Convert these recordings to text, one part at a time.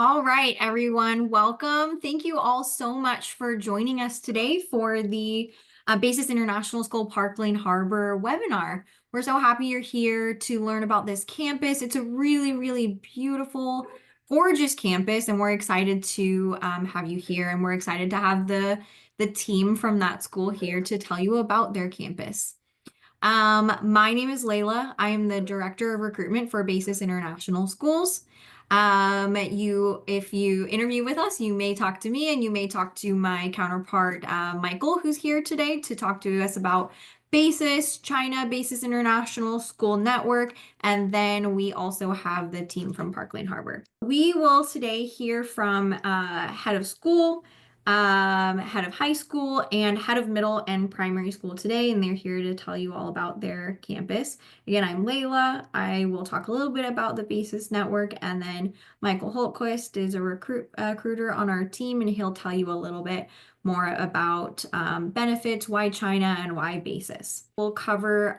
All right, everyone, welcome. Thank you all so much for joining us today for the Basis International School Park Lane Harbor webinar. We're so happy you're here to learn about this campus. It's a really, really beautiful, gorgeous campus, and we're excited to have you here, and we're excited to have the team from that school here to tell you about their campus. My name is Layla. I am the Director of Recruitment for Basis International Schools. If you interview with us, you may talk to me and you may talk to my counterpart, Michael, who's here today to talk to us about Basis, China, Basis International School Network, and then we also have the team from Park Lane Harbor. We will today hear from head of school, head of high school, and head of middle and primary school today, and they're here to tell you all about their campus. Again, I'm Layla. I will talk a little bit about the Basis Network, and then Michael Holtquist is a recruiter on our team, and he'll tell you a little bit more about benefits, why China, and why Basis. We'll cover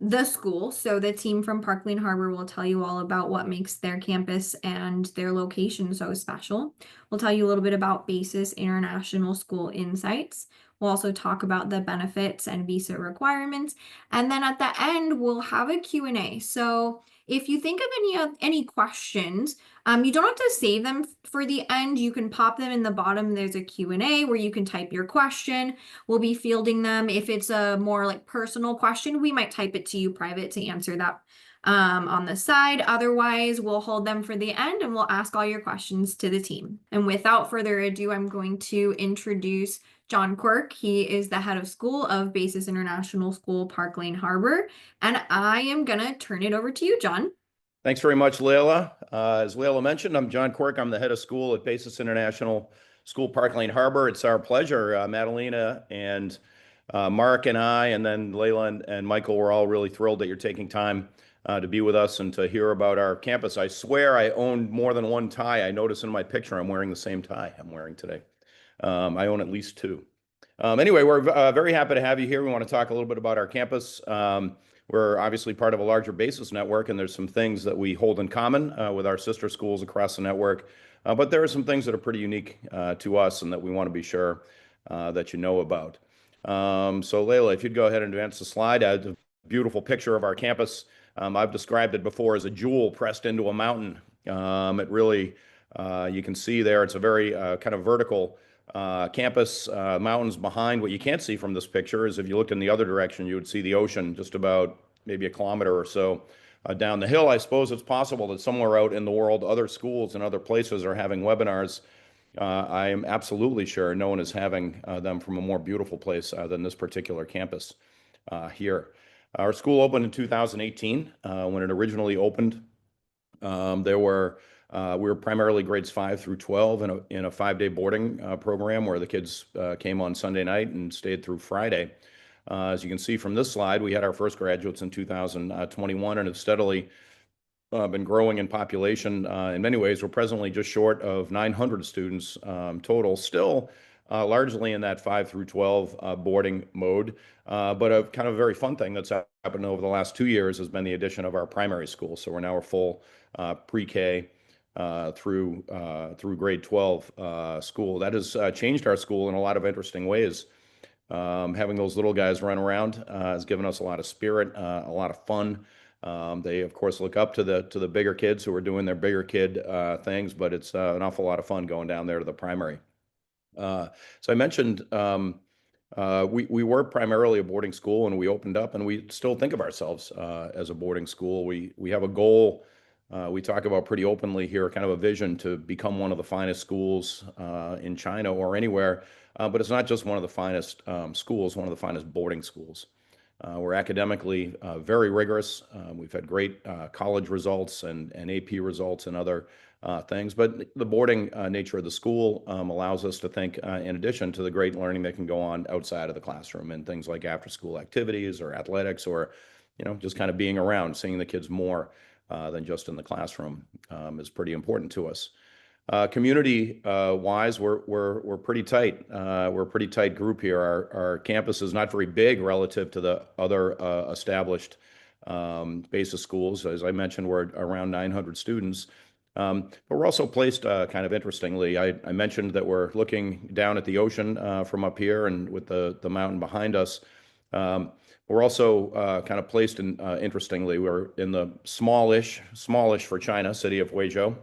the school. So the team from Park Lane Harbor will tell you all about what makes their campus and their location so special. We'll tell you a little bit about Basis International School Insights. We'll also talk about the benefits and visa requirements. And then at the end, we'll have a Q&A. So if you think of any questions, you don't have to save them for the end. You can pop them in the bottom. There's a Q&A where you can type your question. We'll be fielding them. If it's a more like personal question, we might type it to you private to answer that on the side. Otherwise, we'll hold them for the end and we'll ask all your questions to the team. And without further ado, I'm going to introduce John Quirk. He is the head of school of Basis International School, Park Lane Harbor. And I am going to turn it over to you, John. Thanks very much, Layla. As Layla mentioned, I'm John Quirk. I'm the head of school at Basis International School, Park Lane Harbor. It's our pleasure. Madalena and Mark and I, and then Layla and Michael, we're all really thrilled that you're taking time to be with us and to hear about our campus. I swear I own more than one tie. I notice in my picture I'm wearing the same tie I'm wearing today. I own at least two. Anyway, we're very happy to have you here. We want to talk a little bit about our campus. We're obviously part of a larger Basis network, and there's some things that we hold in common with our sister schools across the network. But there are some things that are pretty unique to us and that we want to be sure that you know about. So Layla, if you'd go ahead and advance the slide, a beautiful picture of our campus. I've described it before as a jewel pressed into a mountain. It really, you can see there, it's a very kind of vertical campus. Mountains behind. What you can't see from this picture is if you looked in the other direction, you would see the ocean just about maybe a kilometer or so down the hill. I suppose it's possible that somewhere out in the world, other schools and other places are having webinars. I am absolutely sure no one is having them from a more beautiful place than this particular campus here. Our school opened in 2018. When it originally opened, we were primarily grades 5 through 12 in a 5-day boarding program where the kids came on Sunday night and stayed through Friday. As you can see from this slide, we had our first graduates in 2021 and have steadily been growing in population. In many ways, we're presently just short of 900 students total, still largely in that 5 through 12 boarding mode. But a kind of very fun thing that's happened over the last 2 years has been the addition of our primary school. So we're now a full pre-K through grade 12 school. That has changed our school in a lot of interesting ways. Having those little guys run around has given us a lot of spirit, a lot of fun. They, of course, look up to the bigger kids who are doing their bigger kid things, but it's an awful lot of fun going down there to the primary. So I mentioned we were primarily a boarding school when we opened up, and we still think of ourselves as a boarding school. We have a goal. We talk about pretty openly here, kind of a vision to become one of the finest schools in China or anywhere. But it's not just one of the finest schools, one of the finest boarding schools. We're academically very rigorous. We've had great college results and AP results and other things. But the boarding nature of the school allows us to think, in addition to the great learning that can go on outside of the classroom and things like after-school activities or athletics or, just kind of being around, seeing the kids more than just in the classroom is pretty important to us. Community wise, we're pretty tight. We're a pretty tight group here. Our campus is not very big relative to the other established Basis schools. As I mentioned, we're around 900 students. But we're also placed kind of interestingly. I mentioned that we're looking down at the ocean from up here and with the mountain behind us. Um, we're also kind of placed in interestingly. We're in the smallish for China city of Huizhou,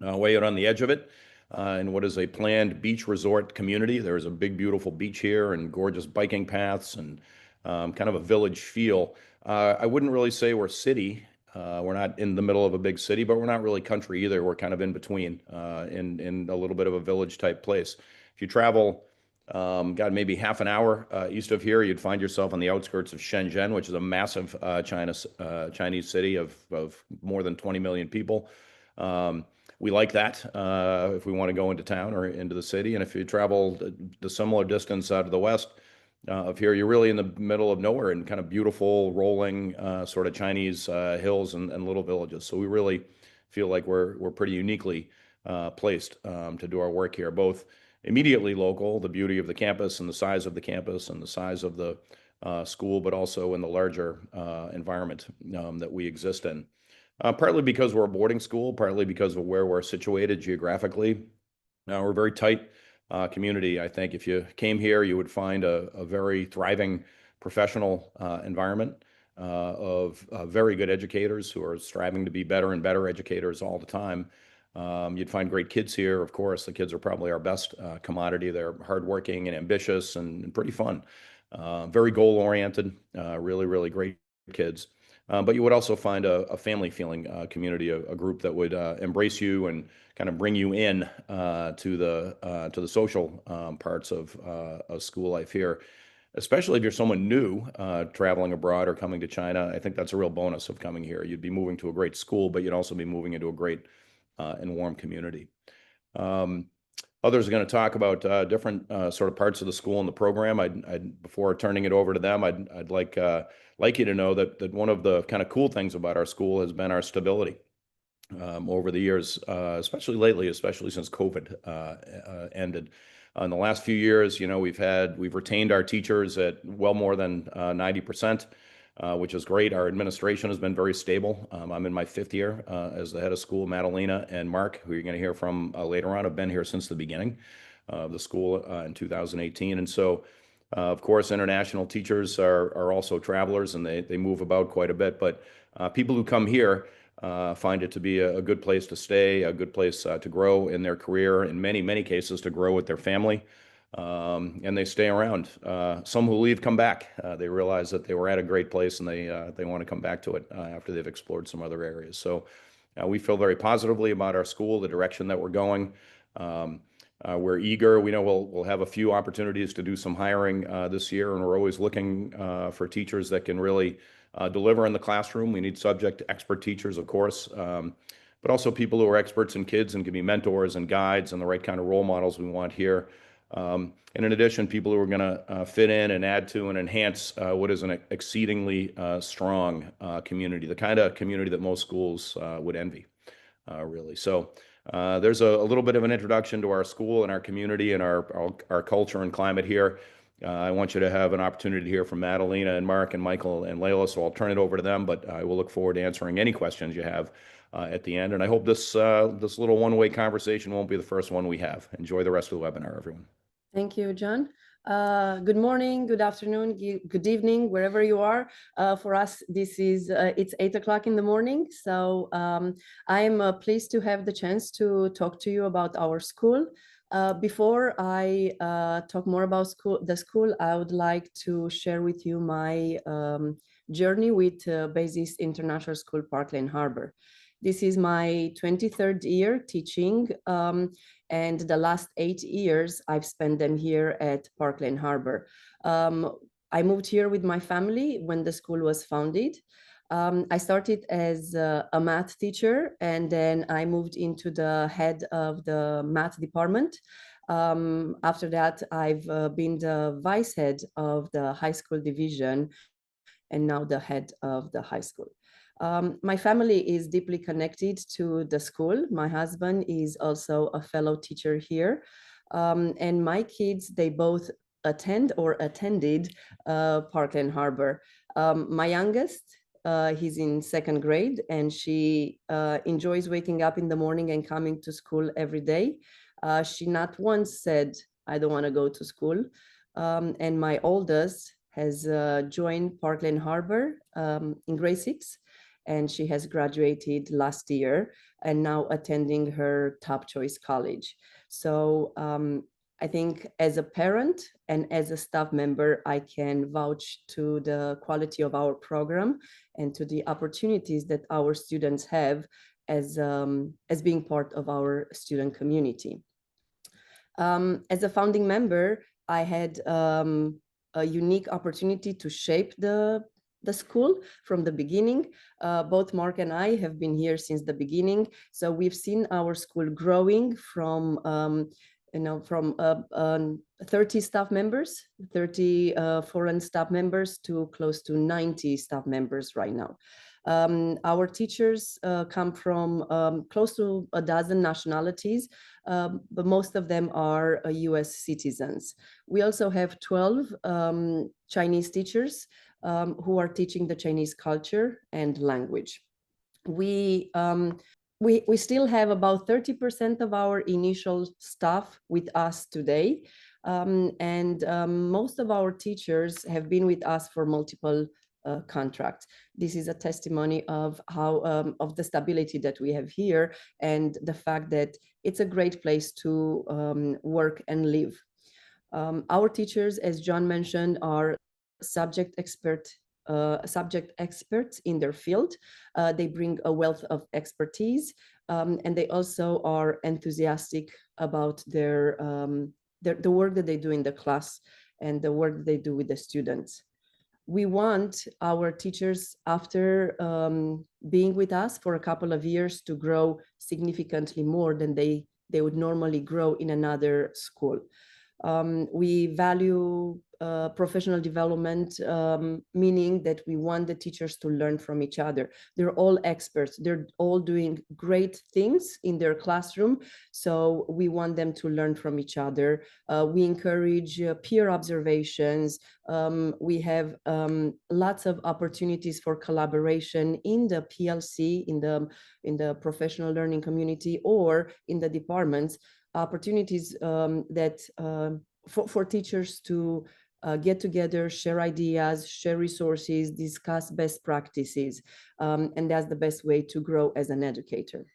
way out on the edge of it, in what is a planned beach resort community. There's a big, beautiful beach here and gorgeous biking paths and kind of a village feel. I wouldn't really say we're city. We're not in the middle of a big city, but we're not really country either. We're kind of in between, in a little bit of a village type place. If you travel, God, maybe half an hour east of here, you'd find yourself on the outskirts of Shenzhen, which is a massive Chinese city of more than 20 million people. We like that if we want to go into town or into the city. And if you travel the similar distance out of the west of here, you're really in the middle of nowhere in kind of beautiful, rolling sort of Chinese hills and little villages. So we really feel like we're pretty uniquely placed to do our work here, both immediately local, the beauty of the campus and the size of the campus and the size of the school, but also in the larger environment that we exist in. Partly because we're a boarding school, partly because of where we're situated geographically. We're a very tight community. I think if you came here, you would find a very thriving professional environment of very good educators who are striving to be better and better educators all the time. You'd find great kids here. Of course, the kids are probably our best commodity. They're hardworking and ambitious and pretty fun, very goal-oriented, really, really great kids. But you would also find a family feeling community, a group that would embrace you and kind of bring you in to the social parts of school life here, especially if you're someone new traveling abroad or coming to China. I think that's a real bonus of coming here. You'd be moving to a great school, but you'd also be moving into a great and warm community. Um, Others are going to talk about different sort of parts of the school and the program. Before turning it over to them, I'd like you to know that one of the kind of cool things about our school has been our stability over the years, especially lately, especially since COVID ended. In the last few years, we've retained our teachers at well more than 90%. Which is great. Our administration has been very stable. I'm in my fifth year as the head of school. Madalena and Mark, who you're going to hear from later on, have been here since the beginning of the school in 2018. And so, of course, international teachers are also travelers and they move about quite a bit. But people who come here find it to be a good place to stay, a good place to grow in their career, in many, many cases to grow with their family. And they stay around. Some who leave come back. They realize that they were at a great place and they want to come back to it after they've explored some other areas. So we feel very positively about our school, the direction that we're going. We're eager. We know we'll have a few opportunities to do some hiring this year, and we're always looking for teachers that can really deliver in the classroom. We need subject expert teachers, of course, but also people who are experts in kids and can be mentors and guides and the right kind of role models we want here. And in addition, people who are going to fit in and add to and enhance what is an exceedingly strong community, the kind of community that most schools would envy, really. So there's a little bit of an introduction to our school and our community and our culture and climate here. I want you to have an opportunity to hear from Madalena and Mark and Michael and Layla, so I'll turn it over to them, but I will look forward to answering any questions you have at the end. And I hope this little one-way conversation won't be the first one we have. Enjoy the rest of the webinar, everyone. Thank you, John. Good morning, good afternoon, good evening, wherever you are. For us, it's 8 o'clock in the morning. So I'm pleased to have the chance to talk to you about our school. Before I talk more about the school, I would like to share with you my journey with Basis International School, Park Lane Harbour. This is my 23rd year teaching, and the last 8 years I've spent them here at Park Lane Harbour. I moved here with my family when the school was founded. I started as a math teacher, and then I moved into the head of the math department. After that, I've been the vice head of the high school division, and now the head of the high school. My family is deeply connected to the school. My husband is also a fellow teacher here. And my kids, they both attend or attended Park Lane Harbour. My youngest, he's in second grade, and she enjoys waking up in the morning and coming to school every day. She not once said, I don't want to go to school. And my oldest has joined Parkland Harbour in grade 6, and she has graduated last year and now attending her top choice college. So I think as a parent and as a staff member, I can vouch to the quality of our program and to the opportunities that our students have as being part of our student community. As a founding member, I had a unique opportunity to shape the school from the beginning. Both Mark and I have been here since the beginning. So we've seen our school growing from 30 staff members, 30 foreign staff members to close to 90 staff members right now. Our teachers come from close to a dozen nationalities, but most of them are US citizens. We also have 12 Chinese teachers who are teaching the Chinese culture and language. We still have about 30% of our initial staff with us today. Most of our teachers have been with us for multiple contracts. This is a testimony of how of the stability that we have here and the fact that it's a great place to work and live. Our teachers, as John mentioned, are subject experts in their field. They bring a wealth of expertise, and they also are enthusiastic about the work that they do in the class and the work that they do with the students. We want our teachers, after being with us for a couple of years, to grow significantly more than they would normally grow in another school. We value professional development, meaning that we want the teachers to learn from each other. They're all experts. They're all doing great things in their classroom. So we want them to learn from each other. We encourage peer observations. We have lots of opportunities for collaboration in the PLC, in the professional learning community, or in the departments. Opportunities for teachers to get together, share ideas, share resources, discuss best practices, and that's the best way to grow as an educator.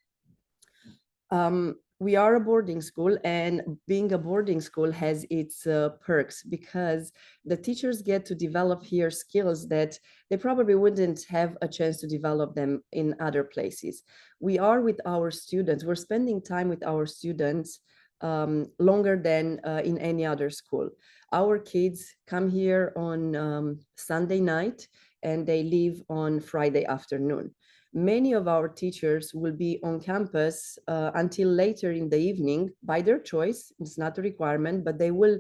We are a boarding school, and being a boarding school has its perks because the teachers get to develop here skills that they probably wouldn't have a chance to develop them in other places. We are with our students, we're spending time with our students longer than in any other school. Our kids come here on Sunday night and they leave on Friday afternoon. Many of our teachers will be on campus until later in the evening by their choice. It's not a requirement, but they will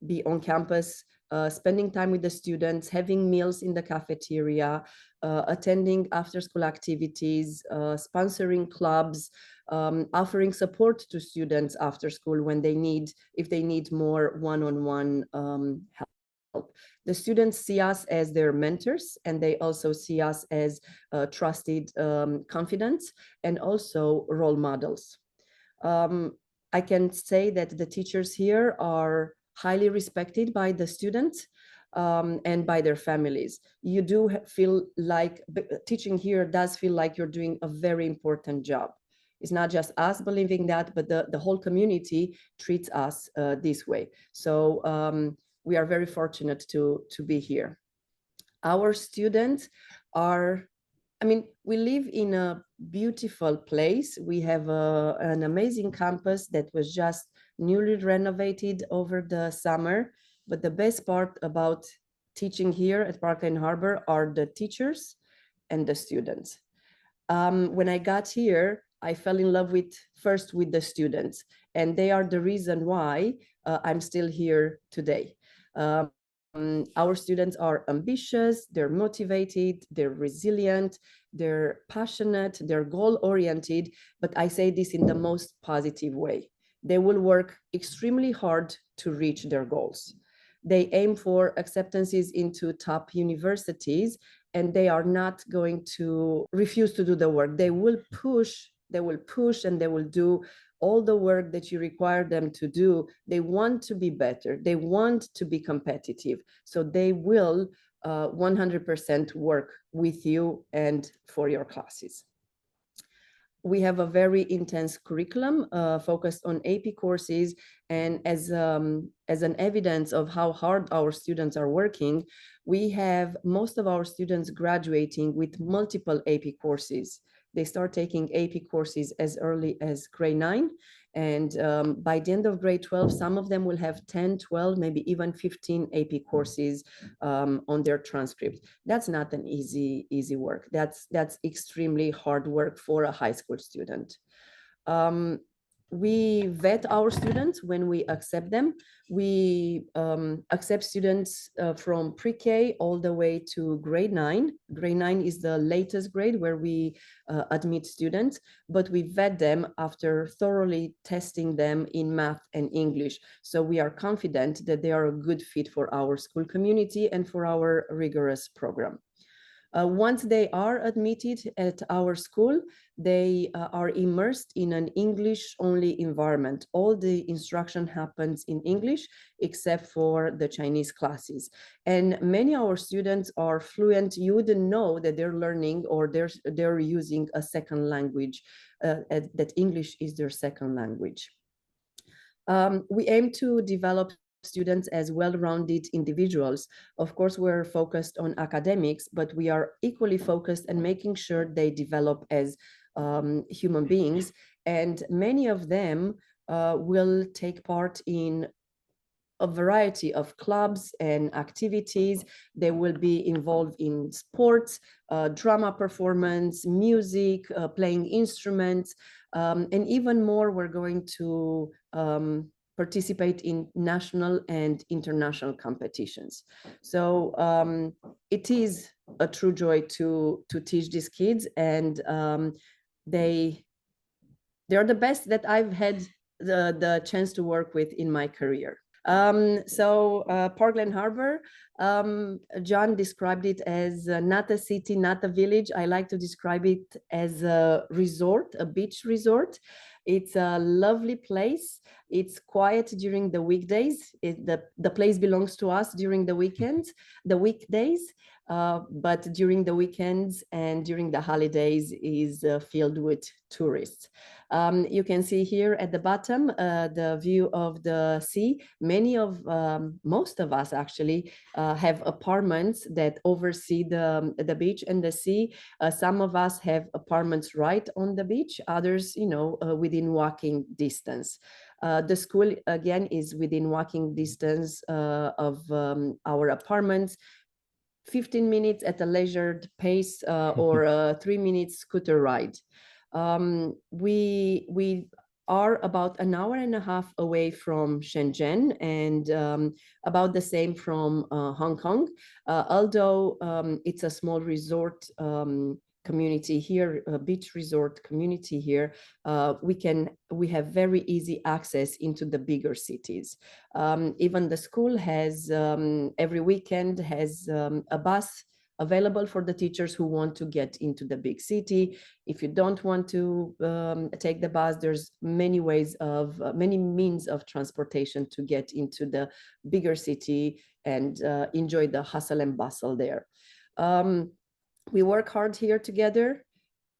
be on campus spending time with the students, having meals in the cafeteria, attending after-school activities, sponsoring clubs, offering support to students after school when if they need more one-on-one help. The students see us as their mentors, and they also see us as trusted confidants and also role models. I can say that the teachers here are highly respected by the students and by their families. You do feel like teaching here does feel like you're doing a very important job. It's not just us believing that, but the whole community treats us this way. So we are very fortunate to be here. Our students are, we live in a beautiful place. We have an amazing campus that was just newly renovated over the summer. But the best part about teaching here at Parkland Harbour are the teachers and the students. When I got here, I fell in love first with the students, and they are the reason why I'm still here today. Our students are ambitious, they're motivated, they're resilient, they're passionate, they're goal-oriented, but I say this in the most positive way. They will work extremely hard to reach their goals. They aim for acceptances into top universities, and they are not going to refuse to do the work. They will push, and they will do all the work that you require them to do. They want to be better. They want to be competitive. So they will 100% work with you and for your classes. We have a very intense curriculum focused on AP courses, and as an evidence of how hard our students are working, we have most of our students graduating with multiple AP courses. They start taking AP courses as early as grade 9, and by the end of grade 12, some of them will have 10, 12, maybe even 15 AP courses on their transcript. That's not an easy work. That's extremely hard work for a high school student. We vet our students when we accept them. We accept students from pre-K all the way to grade 9. Grade 9 is the latest grade where we admit students, but we vet them after thoroughly testing them in math and English. So we are confident that they are a good fit for our school community and for our rigorous program. Once they are admitted at our school, they are immersed in an English-only environment. All the instruction happens in English, except for the Chinese classes. And many of our students are fluent. You wouldn't know that they're learning or they're using a second language, that English is their second language. We aim to develop students as well-rounded individuals. Of course, we're focused on academics, but we are equally focused on making sure they develop as human beings. And many of them will take part in a variety of clubs and activities. They will be involved in sports, drama performance, music, playing instruments, and even more, we're going to participate in national and international competitions. So it is a true joy to teach these kids, and they're the best that I've had the chance to work with in my career. Parkland Harbour, John described it as not a city, not a village. I like to describe it as a resort, a beach resort. It's a lovely place. It's quiet during the weekdays. The place belongs to us during the weekdays, but during the weekends and during the holidays is filled with tourists. You can see here at the bottom the view of the sea. Most of us actually have apartments that oversee the beach and the sea. Some of us have apartments right on the beach, others, within walking distance. The school, again, is within walking distance of our apartments. 15 minutes at a leisured pace or a 3-minute scooter ride. We are about an hour and a half away from Shenzhen, and about the same from Hong Kong. Although it's a small resort community here, a beach resort community here, we have very easy access into the bigger cities. Even the school has every weekend has a bus available for the teachers who want to get into the big city. If you don't want to take the bus, there's many means of transportation to get into the bigger city and enjoy the hustle and bustle there. We work hard here together.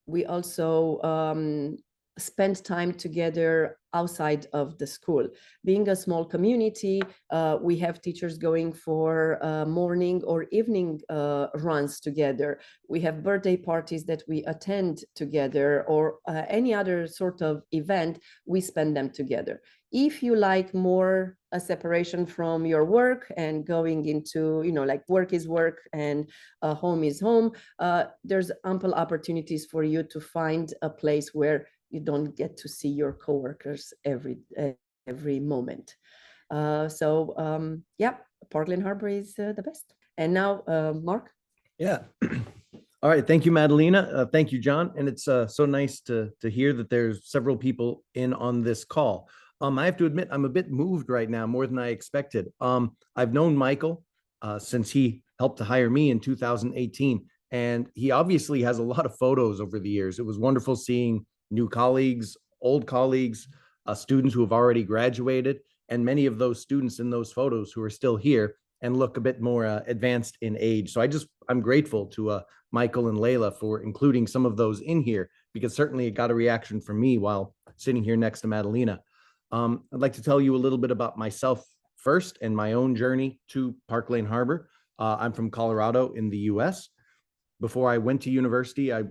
We also spend time together outside of the school. Being a small community, we have teachers going for morning or evening runs together. We have birthday parties that we attend together, or any other sort of event, we spend them together. If you like more a separation from your work and going into, like work is work and home is home, there's ample opportunities for you to find a place where you don't get to see your coworkers every moment. Yeah, Parkland Harbour is the best. And now, Mark. Yeah. All right. Thank you, Madalena. Thank you, John. And it's so nice to hear that there's several people in on this call. I have to admit, I'm a bit moved right now, more than I expected. I've known Michael since he helped to hire me in 2018. And he obviously has a lot of photos over the years. It was wonderful seeing new colleagues, old colleagues, students who have already graduated, and many of those students in those photos who are still here and look a bit more advanced in age. So I'm grateful to Michael and Layla for including some of those in here, because certainly it got a reaction from me while sitting here next to Madalena. I'd like to tell you a little bit about myself first and my own journey to Park Lane Harbor. I'm from Colorado in the US. Before I went to university, I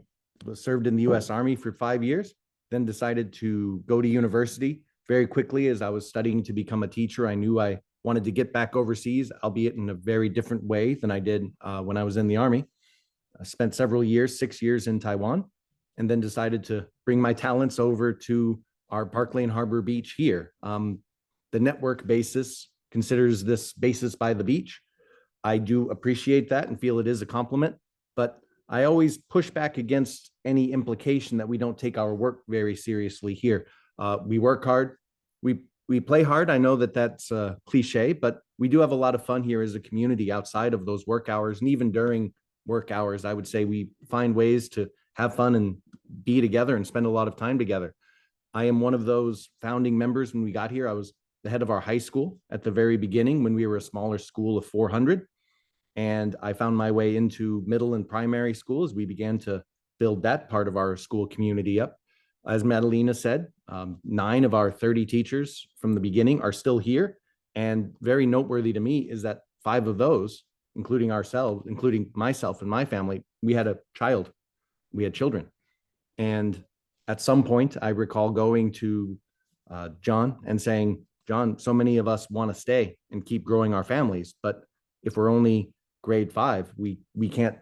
served in the US Army for 5 years, then decided to go to university very quickly. As I was studying to become a teacher, I knew I wanted to get back overseas, albeit in a very different way than I did when I was in the Army. I spent several years, 6 years in Taiwan, and then decided to bring my talents over to our Park Lane Harbor beach here. The network basis considers this basis by the beach. I do appreciate that and feel it is a compliment, but I always push back against any implication that we don't take our work very seriously here. We work hard, we play hard. I know that that's a cliche, but we do have a lot of fun here as a community outside of those work hours. And even during work hours, I would say we find ways to have fun and be together and spend a lot of time together. I am one of those founding members. When we got here, I was the head of our high school at the very beginning when we were a smaller school of 400. And I found my way into middle and primary school as we began to build that part of our school community up. As Madalena said, 9 of our 30 teachers from the beginning are still here. And very noteworthy to me is that 5 of those, including ourselves, including myself and my family, we had a child, we had children. And at some point, I recall going to John and saying, John, so many of us want to stay and keep growing our families, but if we're only grade 5, we can't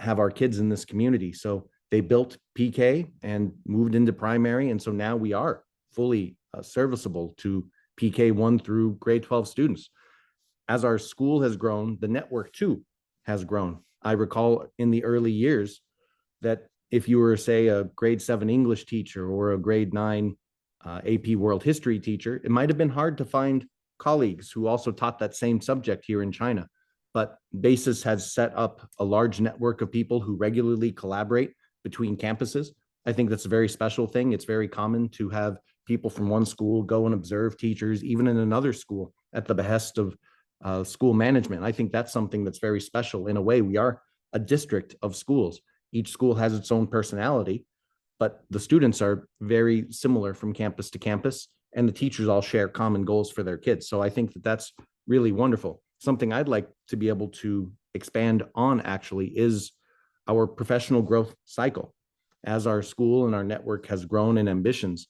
have our kids in this community. So they built PK and moved into primary. And so now we are fully serviceable to PK 1 through grade 12 students. As our school has grown, the network too has grown. I recall in the early years that if you were, say, a grade 7 English teacher or a grade 9 AP World History teacher, it might have been hard to find colleagues who also taught that same subject here in China. But BASIS has set up a large network of people who regularly collaborate between campuses. I think that's a very special thing. It's very common to have people from one school go and observe teachers, even in another school, at the behest of school management. I think that's something that's very special. In a way, we are a district of schools. Each school has its own personality, but the students are very similar from campus to campus, and the teachers all share common goals for their kids. So I think that that's really wonderful. Something I'd like to be able to expand on actually is our professional growth cycle. As our school and our network has grown in ambitions,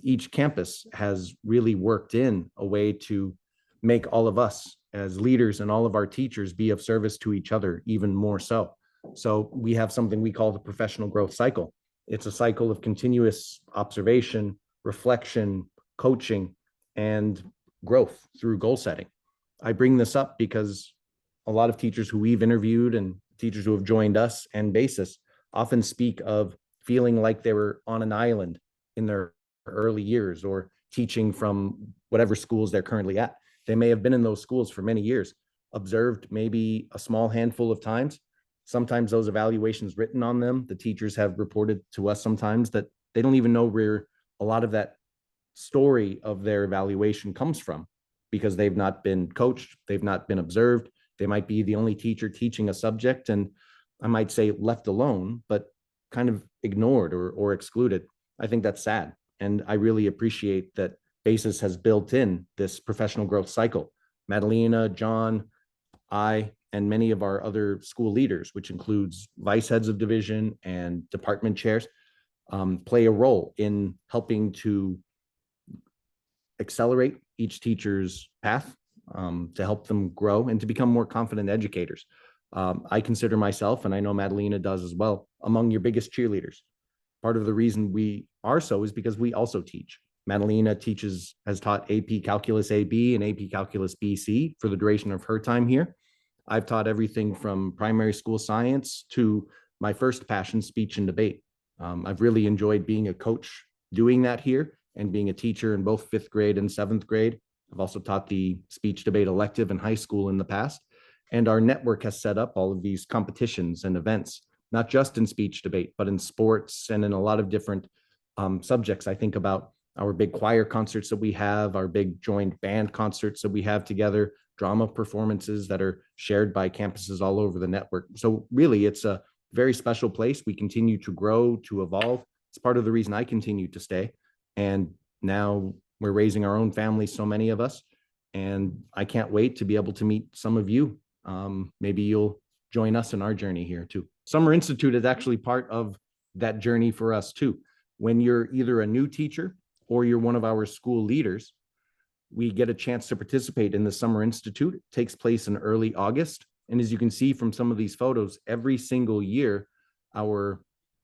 each campus has really worked in a way to make all of us as leaders and all of our teachers be of service to each other even more so. So we have something we call the professional growth cycle. It's a cycle of continuous observation, reflection, coaching, and growth through goal setting. I bring this up because a lot of teachers who we've interviewed and teachers who have joined us and BASIS often speak of feeling like they were on an island in their early years or teaching from whatever schools they're currently at. They may have been in those schools for many years, observed maybe a small handful of times. Sometimes those evaluations written on them, the teachers have reported to us sometimes that they don't even know where a lot of that story of their evaluation comes from, because they've not been coached, they've not been observed. They might be the only teacher teaching a subject, and I might say left alone, but kind of ignored or excluded. I think that's sad. And I really appreciate that BASIS has built in this professional growth cycle. Madalena, John, I, and many of our other school leaders, which includes vice heads of division and department chairs, play a role in helping to accelerate each teacher's path, to help them grow and to become more confident educators. I consider myself, and I know Madalena does as well, among your biggest cheerleaders. Part of the reason we are so is because we also teach. Madalena has taught AP Calculus AB and AP Calculus BC for the duration of her time here. I've taught everything from primary school science to my first passion, speech and debate. I've really enjoyed being a coach doing that here and being a teacher in both 5th grade and 7th grade. I've also taught the speech debate elective in high school in the past. And our network has set up all of these competitions and events, not just in speech debate, but in sports and in a lot of different subjects. I think about our big choir concerts that we have, our big joint band concerts that we have together, drama performances that are shared by campuses all over the network. So really, it's a very special place. We continue to grow, to evolve. It's part of the reason I continue to stay. And now we're raising our own families, so many of us. And I can't wait to be able to meet some of you. Maybe you'll join us in our journey here too. Summer Institute is actually part of that journey for us too. When you're either a new teacher or you're one of our school leaders, we get a chance to participate in the Summer Institute. It takes place in early August. And as you can see from some of these photos, every single year, our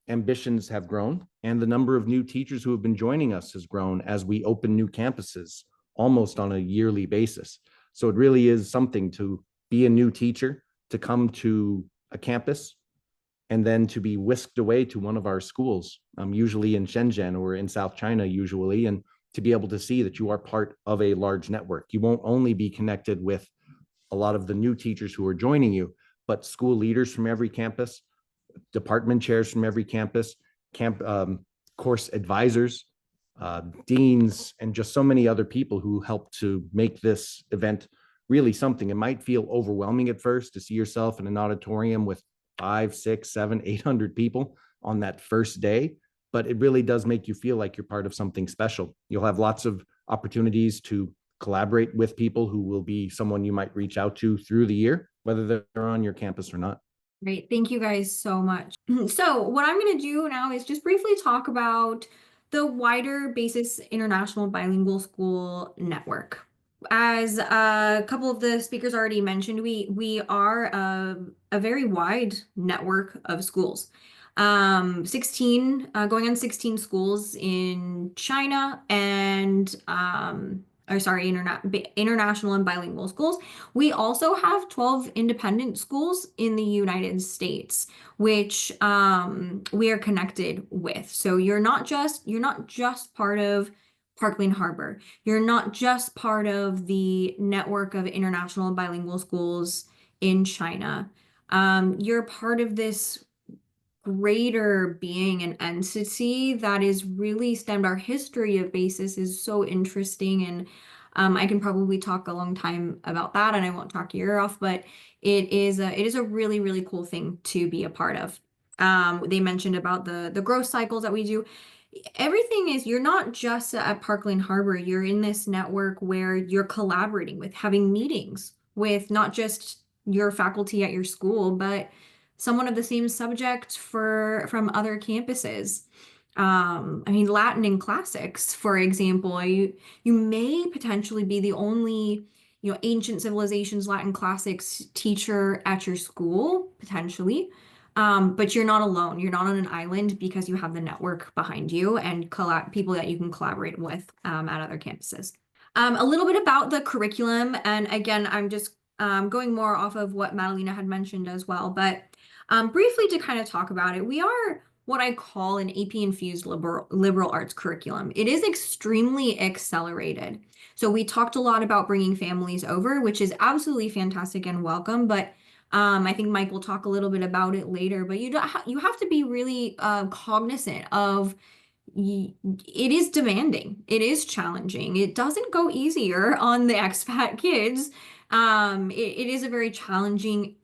ambitions have grown and the number of new teachers who have been joining us has grown as we open new campuses almost on a yearly basis. So it really is something to be a new teacher, to come to a campus, and then to be whisked away to one of our schools, usually in Shenzhen or in South China usually, and to be able to see that you are part of a large network. You won't only be connected with a lot of the new teachers who are joining you, but school leaders from every campus, department chairs from every campus, course advisors, deans, and just so many other people who help to make this event really something. It might feel overwhelming at first to see yourself in an auditorium with 5, 6, 7, 800 people on that first day, but it really does make you feel like you're part of something special. You'll have lots of opportunities to collaborate with people who will be someone you might reach out to through the year, whether they're on your campus or not. Great. Thank you guys so much. So what I'm going to do now is just briefly talk about the wider BASIS International Bilingual School Network. As a couple of the speakers already mentioned, we are a very wide network of schools. 16, going on 16 schools in China and international and bilingual schools. We also have 12 independent schools in the United States, which we are connected with. So you're not just part of Parkland Harbor. You're not just part of the network of international and bilingual schools in China. You're part of this greater being an entity that is really stemmed. Our history of BASIS is so interesting, and I can probably talk a long time about that, and I won't talk your ear off, but it is a really, really cool thing to be a part of. They mentioned about the growth cycles that we do. Everything is, you're not just at Parkland Harbor, you're in this network where you're collaborating with, having meetings with not just your faculty at your school, but someone of the same subject from other campuses. I mean, Latin and classics, for example, you may potentially be the only, ancient civilizations, Latin classics teacher at your school, potentially. But you're not alone. You're not on an island because you have the network behind you and people that you can collaborate with at other campuses. A little bit about the curriculum, and again, I'm just going more off of what Madalena had mentioned as well, but briefly to kind of talk about it, we are what I call an AP-infused liberal arts curriculum. It is extremely accelerated. So we talked a lot about bringing families over, which is absolutely fantastic and welcome, but I think Mike will talk a little bit about it later, but you have to be really cognizant of it is demanding. It is challenging. It doesn't go easier on the expat kids. It is a very challenging,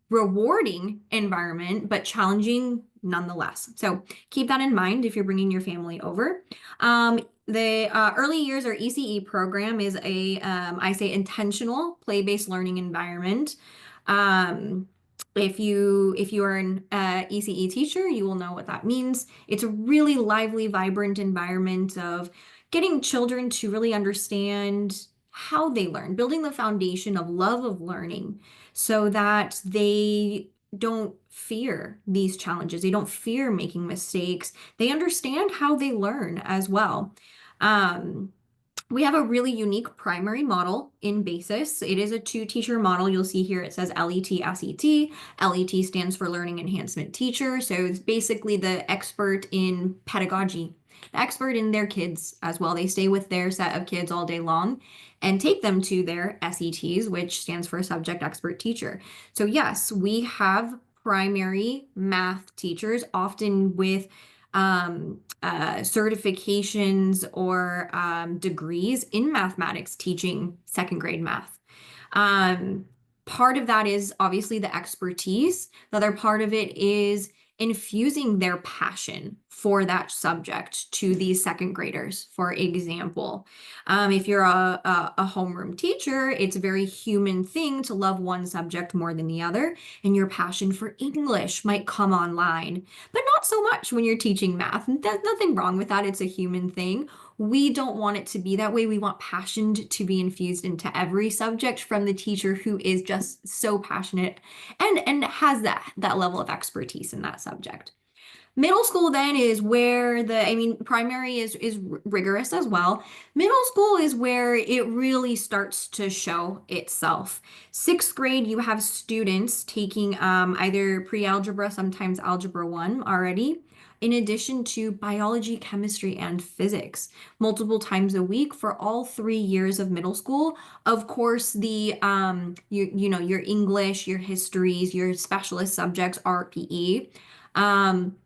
rewarding environment, but challenging nonetheless. So keep that in mind if you're bringing your family over. The early years or ECE program is I say intentional play-based learning environment. If you are an ECE teacher, you will know what that means. It's a really lively, vibrant environment of getting children to really understand how they learn, building the foundation of love of learning so that they don't fear these challenges. They don't fear making mistakes. They understand how they learn as well. We have a really unique primary model in BASIS. It is a 2-teacher model. You'll see here it says LET, SET. LET stands for Learning Enhancement Teacher. So it's basically the expert in pedagogy expert in their kids as well. They stay with their set of kids all day long and take them to their SETs, which stands for subject expert teacher. So yes, we have primary math teachers, often with certifications or degrees in mathematics, teaching second grade math. Part of that is obviously the expertise. The other part of it is infusing their passion for that subject to these second graders. For example, if you're a homeroom teacher, it's a very human thing to love one subject more than the other, and your passion for English might come online, but not so much when you're teaching math. There's nothing wrong with that. It's a human thing. We don't want it to be that way. We want passion to be infused into every subject from the teacher who is just so passionate and has that level of expertise in that subject. Middle school then is where primary is rigorous as well. Middle school is where it really starts to show itself. Sixth grade, you have students taking either pre-algebra, sometimes algebra 1 already, in addition to biology, chemistry, and physics, multiple times a week for all 3 years of middle school. Of course, the your English, your histories, your specialist subjects, RPE.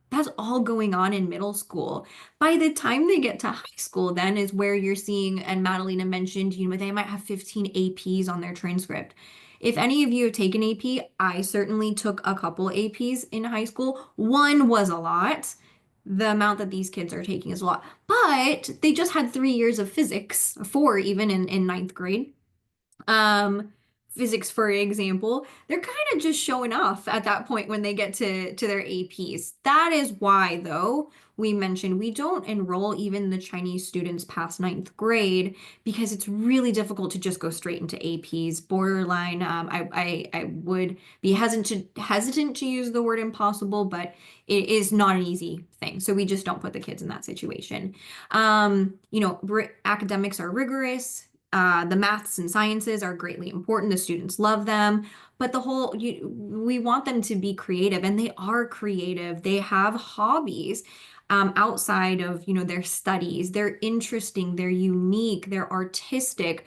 That's all going on in middle school. By the time they get to high school, then is where you're seeing, and Madalena mentioned, they might have 15 APs on their transcript. If any of you have taken AP, I certainly took a couple APs in high school. One was a lot. The amount that these kids are taking is a lot. But they just had 3 years of physics, 4 even in ninth grade. Physics, for example, they're kind of just showing off at that point when they get to their APs. That is why, though, we mentioned we don't enroll even the Chinese students past ninth grade because it's really difficult to just go straight into APs. Borderline, I would be hesitant to use the word impossible, but it is not an easy thing. So we just don't put the kids in that situation. Academics are rigorous. The maths and sciences are greatly important. The students love them, but we want them to be creative, and they are creative. They have hobbies outside of, their studies. They're interesting, they're unique, they're artistic.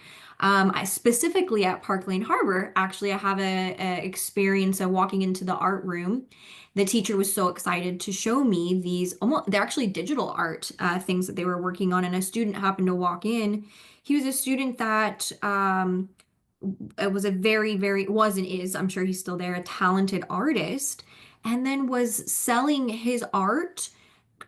Specifically at Park Lane Harbor, actually, I have a experience of walking into the art room. The teacher was so excited to show me these they're actually digital art things that they were working on, and a student happened to walk in. He was a student that was a was and is, I'm sure he's still there, a talented artist, and then was selling his art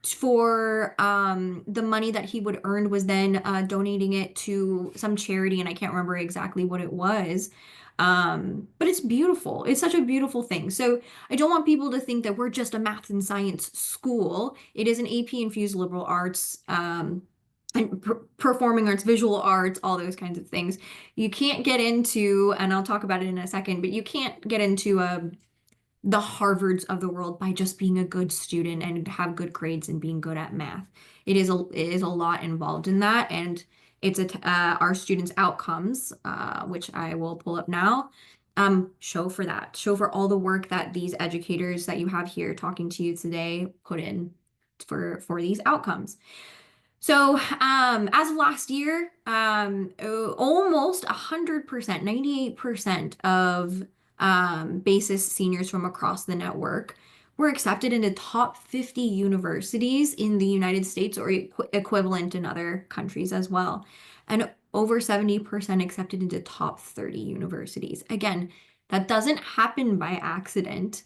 for the money that he would earn was then donating it to some charity, and I can't remember exactly what it was. But it's beautiful. It's such a beautiful thing. So I don't want people to think that we're just a math and science school. It is an AP infused liberal arts, and performing arts, visual arts, all those kinds of things. You can't get into, and I'll talk about it in a second, but you can't get into the Harvards of the world by just being a good student and have good grades and being good at math. It is a lot involved in that, and it's our students' outcomes, which I will pull up now, show for all the work that these educators that you have here talking to you today put in for these outcomes. So as of last year, almost 100%, 98% of BASIS seniors from across the network were accepted into top 50 universities in the United States or equivalent in other countries as well. And over 70% accepted into top 30 universities. Again, that doesn't happen by accident.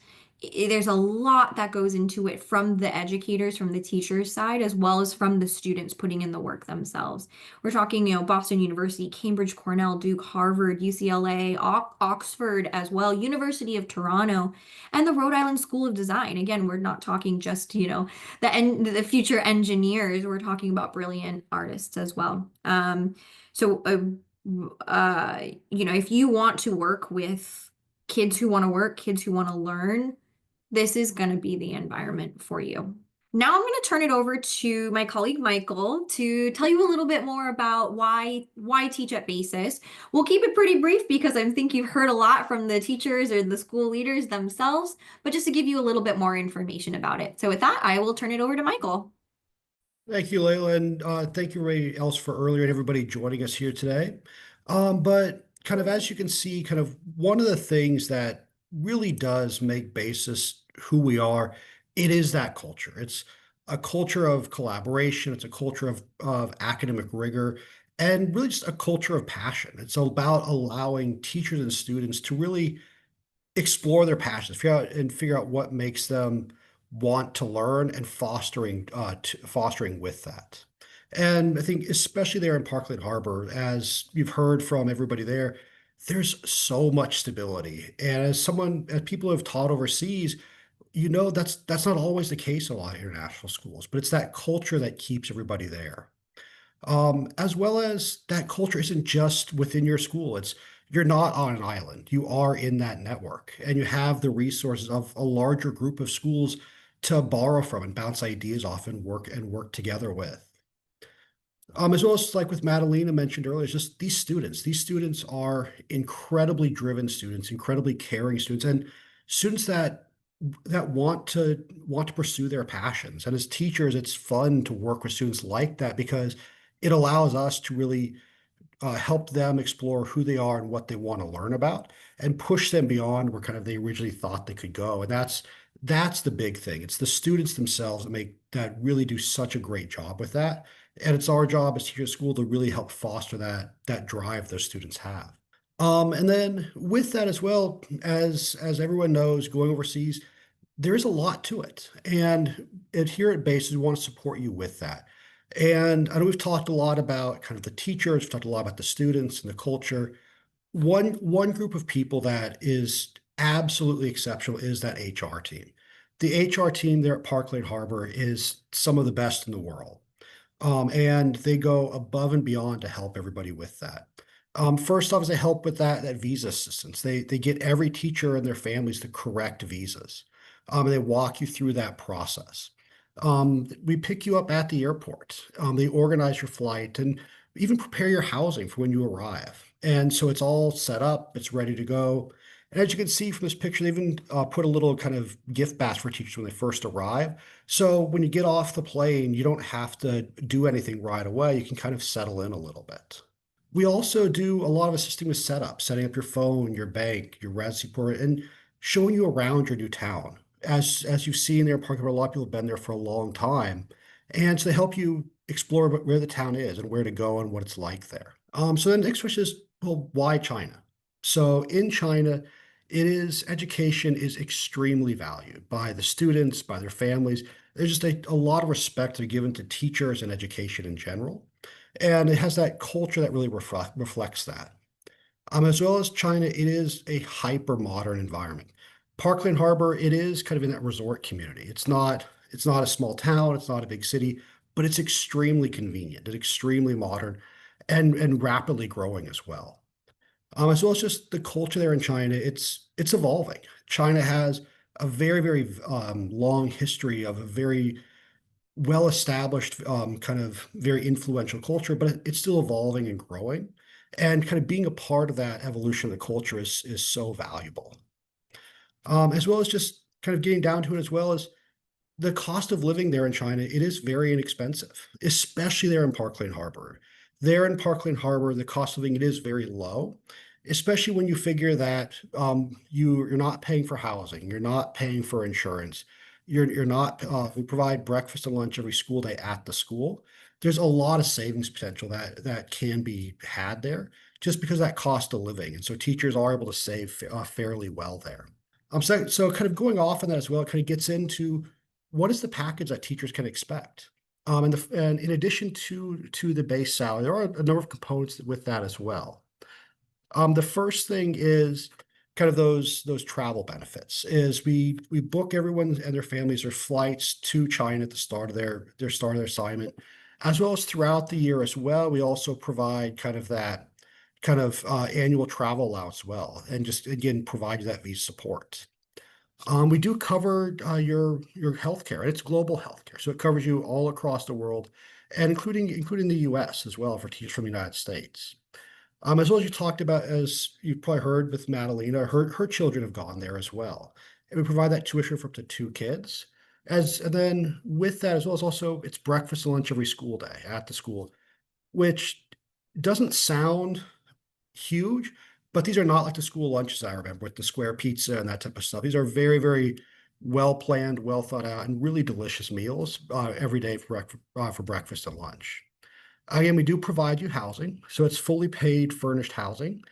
There's a lot that goes into it from the educators, from the teachers' side, as well as from the students putting in the work themselves. We're talking, Boston University, Cambridge, Cornell, Duke, Harvard, UCLA, Oxford as well, University of Toronto, and the Rhode Island School of Design. Again, we're not talking just, the future engineers. We're talking about brilliant artists as well. If you want to work with kids who want to work, kids who want to learn, this is going to be the environment for you. Now I'm going to turn it over to my colleague Michael to tell you a little bit more about why teach at BASIS. We'll keep it pretty brief because I think you've heard a lot from the teachers or the school leaders themselves, but just to give you a little bit more information about it. So with that, I will turn it over to Michael. Thank you, Layla, and thank you, everybody else, for earlier and everybody joining us here today. But kind of as you can see, kind of one of the things that really does make Basis who we are, it is that culture. It's a culture of collaboration. It's a culture of academic rigor, and really just a culture of passion. It's about allowing teachers and students to really explore their passions, figure out what makes them want to learn, and fostering with that. And I think especially there in Parkland Harbor, as you've heard from everybody there, there's so much stability. And as people who have taught overseas, that's not always the case in a lot of international schools, but it's that culture that keeps everybody there. As well as that culture isn't just within your school. You're not on an island. You are in that network, and you have the resources of a larger group of schools to borrow from and bounce ideas off and work together with. As well as like with Madalena mentioned earlier, it's just these students. These students are incredibly driven students, incredibly caring students, and students that want to pursue their passions. And as teachers, it's fun to work with students like that because it allows us to really help them explore who they are and what they want to learn about, and push them beyond where kind of they originally thought they could go. And that's the big thing. It's the students themselves that really do such a great job with that. And it's our job as teachers at school to really help foster that drive those students have. And then with that as well, as everyone knows, going overseas, there's a lot to it. And here at Bases, we want to support you with that. And I know we've talked a lot about kind of the teachers, we've talked a lot about the students and the culture. One group of people that is absolutely exceptional is that HR team. The HR team there at Parkland Harbor is some of the best in the world. And they go above and beyond to help everybody with that. First off, is they help with that visa assistance. They get every teacher and their families the correct visas. And they walk you through that process. We pick you up at the airport. They organize your flight and even prepare your housing for when you arrive. And so it's all set up, it's ready to go. And as you can see from this picture, they even put a little kind of gift basket for teachers when they first arrive. So when you get off the plane, you don't have to do anything right away. You can kind of settle in a little bit. We also do a lot of assisting with setup, setting up your phone, your bank, your residency report, and showing you around your new town. As you've seen there, Parker, a lot of people have been there for a long time, and so they help you explore where the town is and where to go and what it's like there. So then the next question is, well, why China? So in China, education is extremely valued by the students, by their families. There's just a lot of respect given to teachers and education in general. And it has that culture that really reflects that. As well as China, it is a hyper modern environment. Parkland Harbor, it is kind of in that resort community. It's not a small town, it's not a big city, but it's extremely convenient and extremely modern, and rapidly growing as well. As well as just the culture there in China, it's evolving. China has a very, very long history of a very well-established, kind of very influential culture, but it's still evolving and growing. And kind of being a part of that evolution of the culture is so valuable. As well as just kind of getting down to it, as well as the cost of living there in China, it is very inexpensive, especially there in Parkland Harbor. There in Parkland Harbor, the cost of living, it is very low, especially when you figure that you're not paying for housing, you're not paying for insurance, you're not we provide breakfast and lunch every school day at the school. There's a lot of savings potential that can be had there just because of that cost of living, and so teachers are able to save fairly well there. So kind of going off on that as well, it kind of gets into what is the package that teachers can expect. And in addition to the base salary, there are a number of components with that as well. The first thing is kind of those travel benefits. Is we book everyone and their families their flights to China at the start of their assignment, as well as throughout the year as well. We also provide kind of that annual travel allowance as well, and just again provide you that visa support. We do cover your healthcare, and it's global healthcare, so it covers you all across the world, and including the U.S. as well for teachers from the United States. As well as you talked about, as you've probably heard with Madalena, her children have gone there as well, and we provide that tuition for up to 2 kids. And then with that, as well as also it's breakfast and lunch every school day at the school, which doesn't sound huge, but these are not like the school lunches I remember with the square pizza and that type of stuff. These are very, very well planned, well thought out, and really delicious meals every day for breakfast and lunch. Again, we do provide you housing, so it's fully paid furnished housing,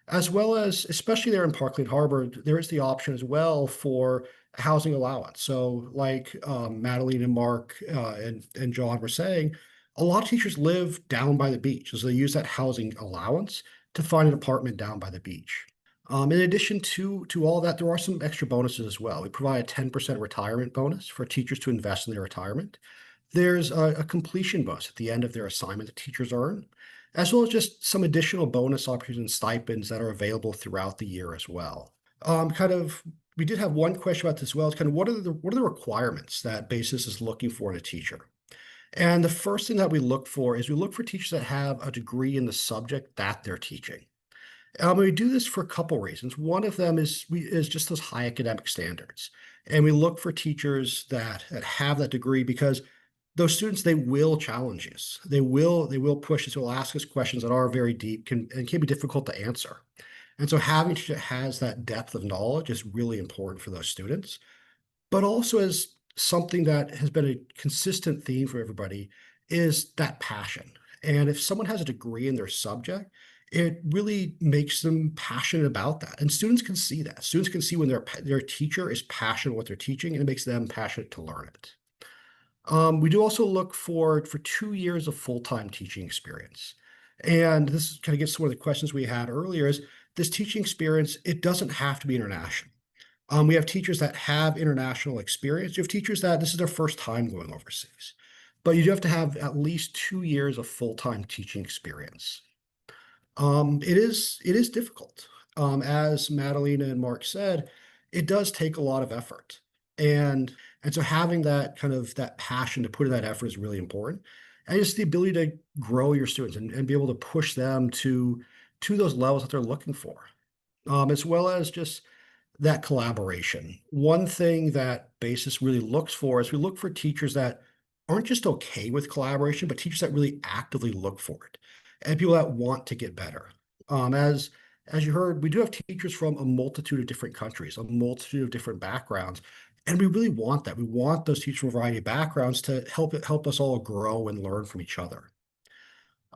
as well as, especially there in Parkland Harbor, there is the option as well for housing allowance. So, like Madeline and Mark and John were saying, a lot of teachers live down by the beach, so they use that housing allowance to find an apartment down by the beach. In addition to all that, there are some extra bonuses as well. We provide a 10% retirement bonus for teachers to invest in their retirement. There's a completion bonus at the end of their assignment that teachers earn, as well as just some additional bonus opportunities and stipends that are available throughout the year as well. We did have one question about this as well. It's kind of what are the requirements that BASIS is looking for in a teacher? And the first thing that we look for is we look for teachers that have a degree in the subject that they're teaching. We do this for a couple reasons. One of them is just those high academic standards, and we look for teachers that have that degree because those students, they will challenge us. They will push us. Will ask us questions that are very deep and can be difficult to answer. And so having a teacher that has that depth of knowledge is really important for those students. But also as something that has been a consistent theme for everybody is that passion. And if someone has a degree in their subject, it really makes them passionate about that. And students can see that. Students can see when their teacher is passionate what they're teaching, and it makes them passionate to learn it. We do also look for 2 years of full-time teaching experience. And this kind of gets to one of the questions we had earlier is this teaching experience, it doesn't have to be international. We have teachers that have international experience. You have teachers that this is their first time going overseas, but you do have to have at least 2 years of full-time teaching experience. It is difficult. As Madalena and Mark said, it does take a lot of effort. And so having that kind of that passion to put in that effort is really important. And just the ability to grow your students and be able to push them to those levels that they're looking for. As well as just that collaboration. One thing that BASIS really looks for is we look for teachers that aren't just okay with collaboration, but teachers that really actively look for it and people that want to get better. As you heard, we do have teachers from a multitude of different countries, a multitude of different backgrounds, and we really want that. We want those teachers from a variety of backgrounds to help us all grow and learn from each other.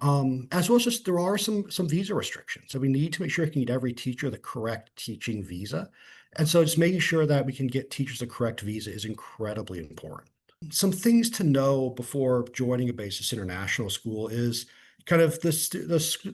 As well as just there are some visa restrictions. So we need to make sure we can get every teacher the correct teaching visa. And so just making sure that we can get teachers the correct visa is incredibly important. Some things to know before joining a BASIS International School is kind of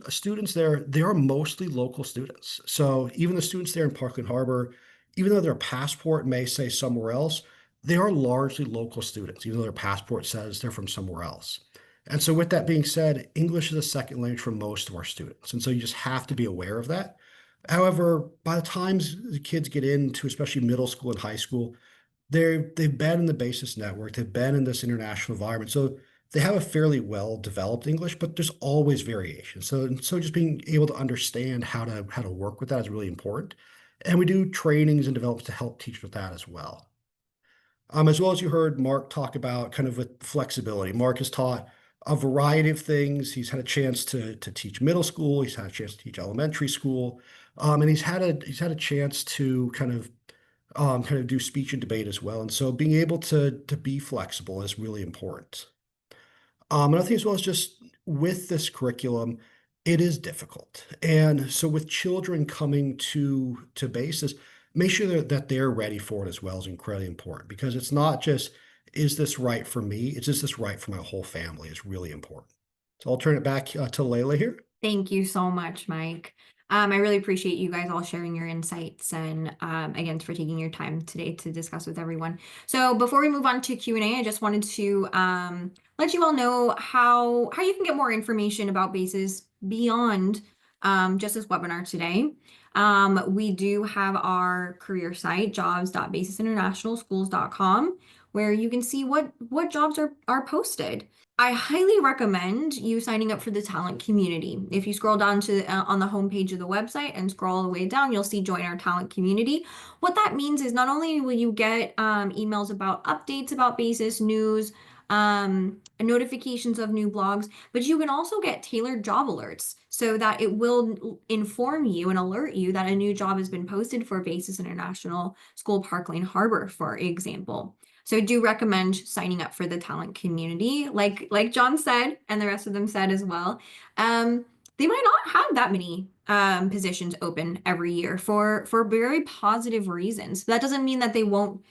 students there, they are mostly local students. So even the students there in Parkland Harbor, even though their passport may say somewhere else, they are largely local students, even though their passport says they're from somewhere else. And so with that being said, English is a second language for most of our students. And so you just have to be aware of that. However, by the time the kids get into especially middle school and high school, they've been in the BASIS network, they've been in this international environment. So they have a fairly well developed English, but there's always variation. So just being able to understand how to work with that is really important. And we do trainings and developments to help teach with that as well. As well as you heard Mark talk about kind of with flexibility. Mark has taught a variety of things. He's had a chance to teach middle school. He's had a chance to teach elementary school, and he's had a chance to kind of do speech and debate as well. And so being able to be flexible is really important. Another thing as well is just with this curriculum, it is difficult. And so with children coming to BASIS, make sure that they're ready for it as well is incredibly important because it's not just, is this right for me? It's is this right for my whole family is really important. So I'll turn it back to Layla here. Thank you so much, Mike. I really appreciate you guys all sharing your insights and again for taking your time today to discuss with everyone. So before we move on to Q&A, I just wanted to let you all know how you can get more information about BASIS beyond just this webinar today. We do have our career site, jobs.basisinternationalschools.com, where you can see what jobs are posted. I highly recommend you signing up for the talent community. If you scroll down to on the homepage of the website and scroll all the way down, you'll see join our talent community. What that means is not only will you get emails about updates about basis news, notifications of new blogs, but you can also get tailored job alerts so that it will inform you and alert you that a new job has been posted for Basis International School Park Lane Harbor, for example. So I do recommend signing up for the talent community, like John said, and the rest of them said as well. They might not have that many positions open every year for very positive reasons. That doesn't mean that they won't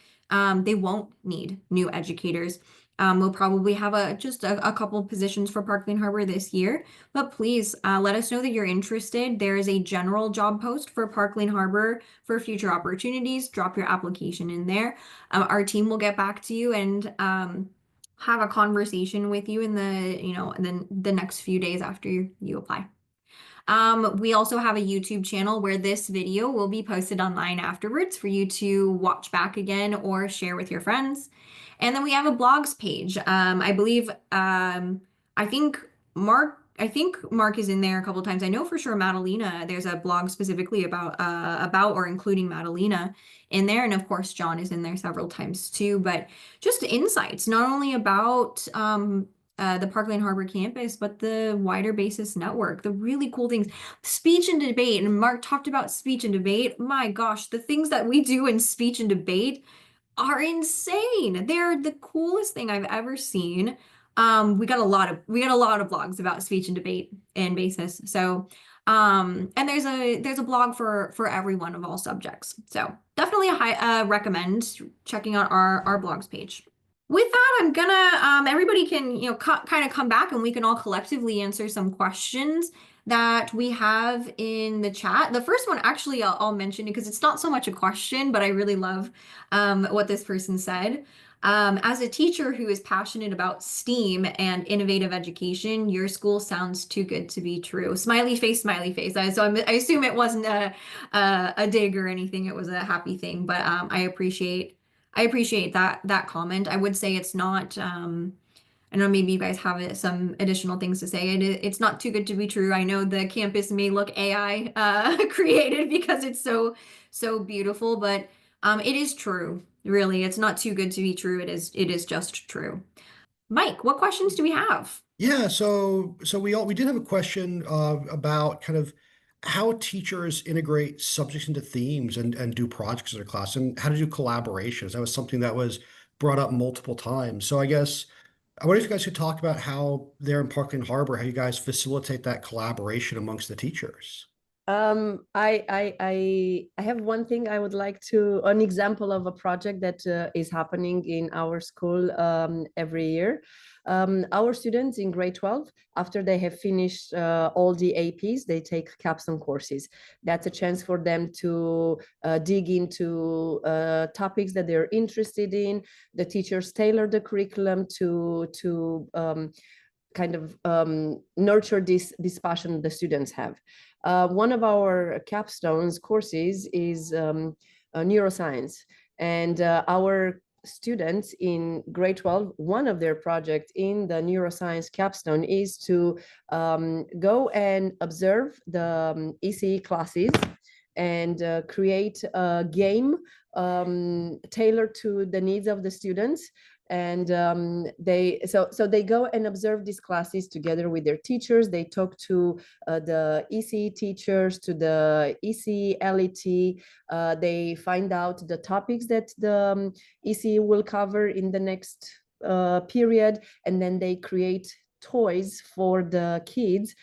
need new educators. We'll probably have just a couple positions for Park Lane Harbor this year, but please let us know that you're interested. There is a general job post for Park Lane Harbor for future opportunities. Drop your application in there. Our team will get back to you and have a conversation with you in the next few days after you apply. We also have a YouTube channel where this video will be posted online afterwards for you to watch back again or share with your friends. And then we have a blogs page. I believe, I think Mark is in there a couple of times. I know for sure Madalena, there's a blog specifically about or including Madalena in there. And of course, John is in there several times too, but just insights, not only about, the Park Lane Harbor campus, but the wider basis network, the really cool things, speech and debate. And Mark talked about speech and debate. My gosh, the things that we do in speech and debate are insane. They're the coolest thing I've ever seen. We got a lot of blogs about speech and debate and basis. So, and there's a blog for everyone of all subjects. So definitely recommend checking out our blogs page. With that, I'm gonna everybody can kind of come back and we can all collectively answer some questions that we have in the chat. The first one actually I'll mention because it's not so much a question, but I really love what this person said. As a teacher who is passionate about STEAM and innovative education, your school sounds too good to be true. Smiley face, smiley face. So I assume it wasn't a dig or anything. It was a happy thing, but I appreciate that comment. I would say it's not, I know maybe you guys have some additional things to say. It's not too good to be true. I know the campus may look AI created because it's so beautiful, but it is true. Really, it's not too good to be true. It is just true. Mike, what questions do we have? Yeah, so we did have a question about kind of how teachers integrate subjects into themes and do projects in their class and how to do collaborations. That was something that was brought up multiple times. So I guess I wonder if you guys could talk about how there in Park Lane Harbor, how you guys facilitate that collaboration amongst the teachers. I have one thing I would like an example of a project that is happening in our school every year. Our students in grade 12, after they have finished all the APs, they take capstone courses. That's a chance for them to dig into topics that they're interested in. The teachers tailor the curriculum to kind of nurture this passion the students have. One of our capstones courses is neuroscience, and our students in grade 12, one of their projects in the neuroscience capstone is to go and observe the ECE classes and create a game tailored to the needs of the students. And they go and observe these classes together with their teachers. They talk to the ECE teachers, to the ECE LET. They find out the topics that the ECE will cover in the next period, and then they create toys for the kids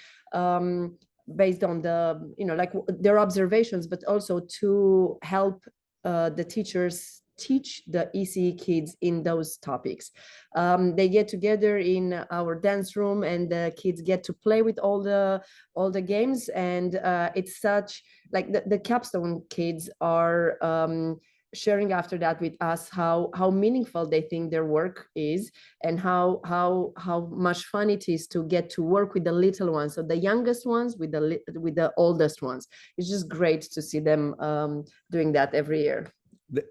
based on the like their observations, but also to help the teachers teach the ECE kids in those topics. They get together in our dance room and the kids get to play with all the games, and it's such like the capstone kids are sharing after that with us how meaningful they think their work is, and how much fun it is to get to work with the little ones, so the youngest ones with the oldest ones. It's just great to see them doing that every year.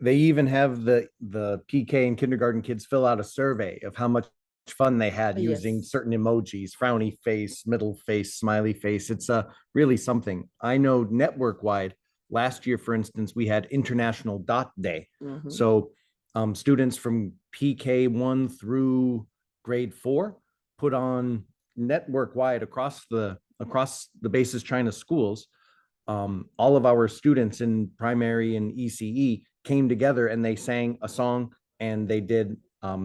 They even have the PK and kindergarten kids fill out a survey of how much fun they had using Yes. certain emojis, frowny face, middle face, smiley face. It's really something. I know network wide, last year, for instance, we had International Dot Day. Mhm. So students from PK1 through grade 4 put on network wide across the Basis China schools. All of our students in primary and ECE came together and they sang a song, and they did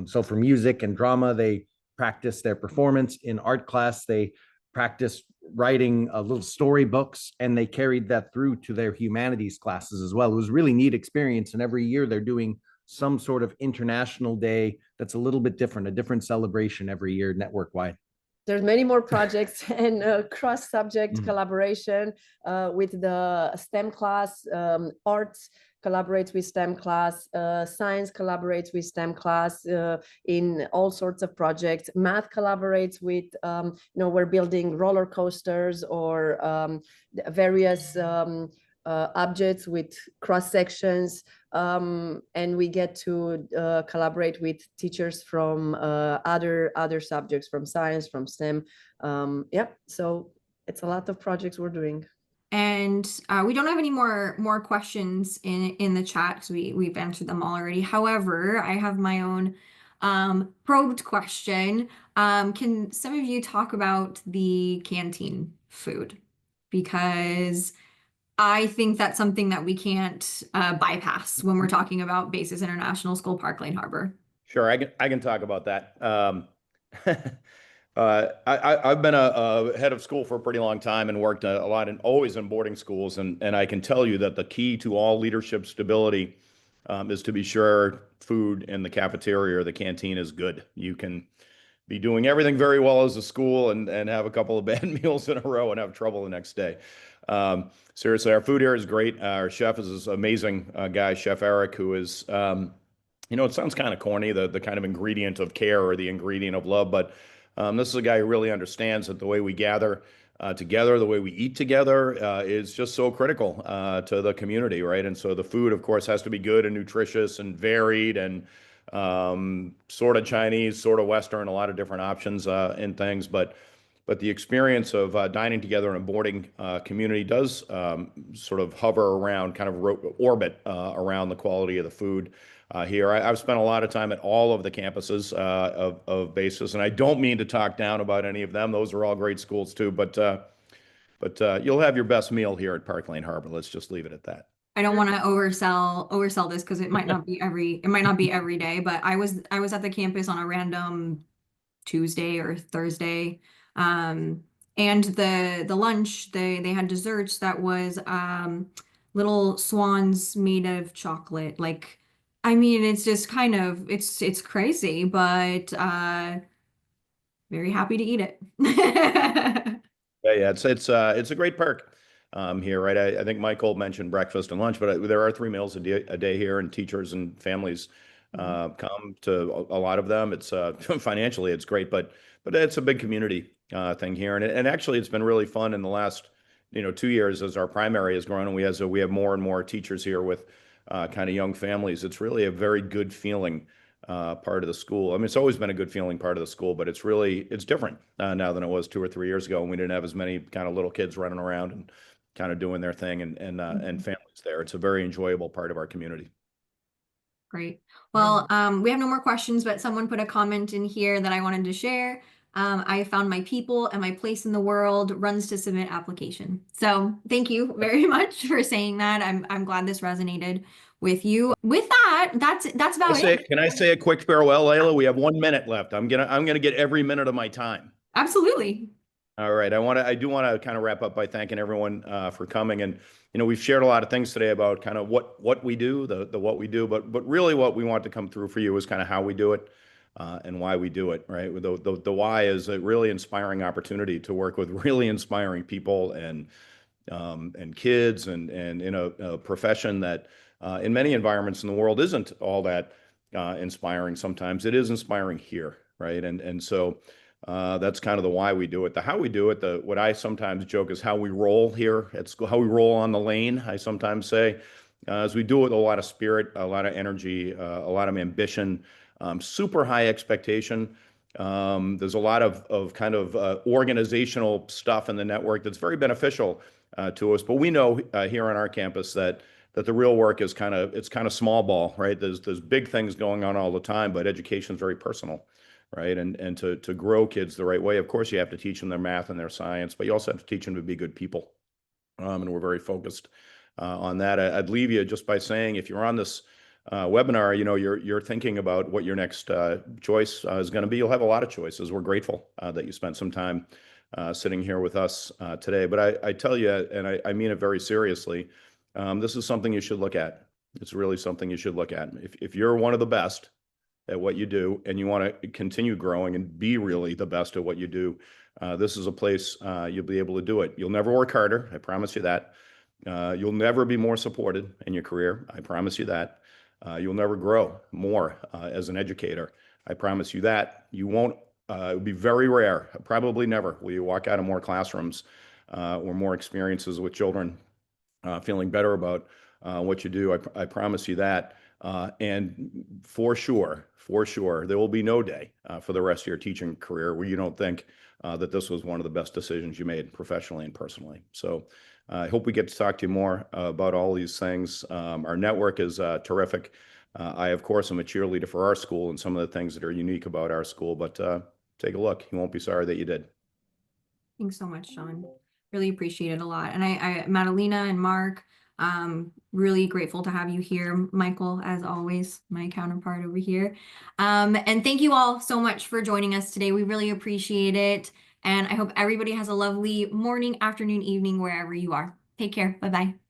so for music and drama, they practiced their performance. In art class, they practiced writing little storybooks, and they carried that through to their humanities classes as well. It was a really neat experience, and every year they're doing some sort of international day that's a little bit different, a different celebration every year network wide. There's many more projects and cross-subject Mhm. collaboration with the STEM class. Arts collaborates with STEM class. Science collaborates with STEM class in all sorts of projects. Math collaborates with, we're building roller coasters or various objects with cross sections. And we get to collaborate with teachers from other subjects, from science, from STEM. Yeah, so it's a lot of projects we're doing. And we don't have any more questions in the chat because we've answered them all already. However, I have my own probed question. Can some of you talk about the canteen food? Because I think that's something that we can't bypass when we're talking about Basis International School, Park Lane Harbor. Sure, I can talk about that. I've been a head of school for a pretty long time and worked a lot always in boarding schools, and I can tell you that the key to all leadership stability is to be sure food in the cafeteria or the canteen is good. You can be doing everything very well as a school and have a couple of bad meals in a row and have trouble the next day. Seriously, our food here is great. Our chef is this amazing guy, Chef Eric, who is, it sounds kind of corny, the kind of ingredient of care or the ingredient of love, but this is a guy who really understands that the way we gather together, the way we eat together is just so critical to the community, right? And so the food, of course, has to be good and nutritious and varied and sort of Chinese, sort of Western, a lot of different options in things. But the experience of dining together in a boarding community does sort of hover around, kind of orbit around the quality of the food here. I've spent a lot of time at all of the campuses of Basis, and I don't mean to talk down about any of them. Those are all great schools too, but you'll have your best meal here at Park Lane Harbor. Let's just leave it at that. I don't want to oversell this because it might not be every day, but I was at the campus on a random Tuesday or Thursday. And the lunch, they had desserts that was little swans made of chocolate. Like, I mean, it's just kind of it's crazy, but very happy to eat it. Yeah, it's a great perk here, right? I think Michael mentioned breakfast and lunch, but there are 3 meals a day here, and teachers and families come to a lot of them. It's financially it's great, but it's a big community thing here, and actually it's been really fun in the last 2 years as our primary has grown, and we have more and more teachers here with kind of young families. It's really a very good feeling part of the school. I mean, it's always been a good feeling part of the school, but it's different now than it was 2 or 3 years ago, and we didn't have as many kind of little kids running around and kind of doing their thing and families there. It's a very enjoyable part of our community. Great. Well, we have no more questions, but someone put a comment in here that I wanted to share. I found my people and my place in the world, runs to submit application. So thank you very much for saying that. I'm glad this resonated with you. With that, that's about it. Can I say a quick farewell, Layla? We have 1 minute left. I'm gonna get every minute of my time. Absolutely. All right. I do want to kind of wrap up by thanking everyone for coming. And we've shared a lot of things today about kind of what we do, the what we do, but really what we want to come through for you is kind of how we do it and why we do it. Right. The why is a really inspiring opportunity to work with really inspiring people and kids and in a profession that in many environments in the world isn't all that inspiring. Sometimes it is inspiring here. Right. And so. That's kind of the why we do it. The how we do it, what I sometimes joke is how we roll here at school, how we roll on the lane, I sometimes say, as we do it with a lot of spirit, a lot of energy, a lot of ambition, super high expectation, There's a lot of kind of organizational stuff in the network that's very beneficial to us. But we know here on our campus that the real work is it's kind of small ball, right? There's big things going on all the time, but education is very personal, right? And to grow kids the right way, of course, you have to teach them their math and their science, but you also have to teach them to be good people. And we're very focused on that. I'd leave you just by saying, if you're on this webinar, you know, you're thinking about what your next choice is going to be. You'll have a lot of choices. We're grateful that you spent some time sitting here with us today. But I tell you, and I mean it very seriously, this is something you should look at. It's really something you should look at. If you're one of the best at what you do and you want to continue growing and be really the best at what you do, this is a place you'll be able to do it. You'll never work harder. I promise you that. You'll never be more supported in your career. I promise you that. You'll never grow more as an educator. I promise you that. You won't, it would be very rare, probably never, will you walk out of more classrooms or more experiences with children feeling better about what you do. I promise you that. And for sure, there will be no day for the rest of your teaching career where you don't think that this was one of the best decisions you made professionally and personally. So I hope we get to talk to you more about all these things. Our network is terrific. I, of course, am a cheerleader for our school and some of the things that are unique about our school, but take a look. You won't be sorry that you did. Thanks so much, Sean. Really appreciate it a lot. And Madalena and Mark, really grateful to have you here. Michael, as always, my counterpart over here. And thank you all so much for joining us today. We really appreciate it. And I hope everybody has a lovely morning, afternoon, evening, wherever you are. Take care. Bye-bye.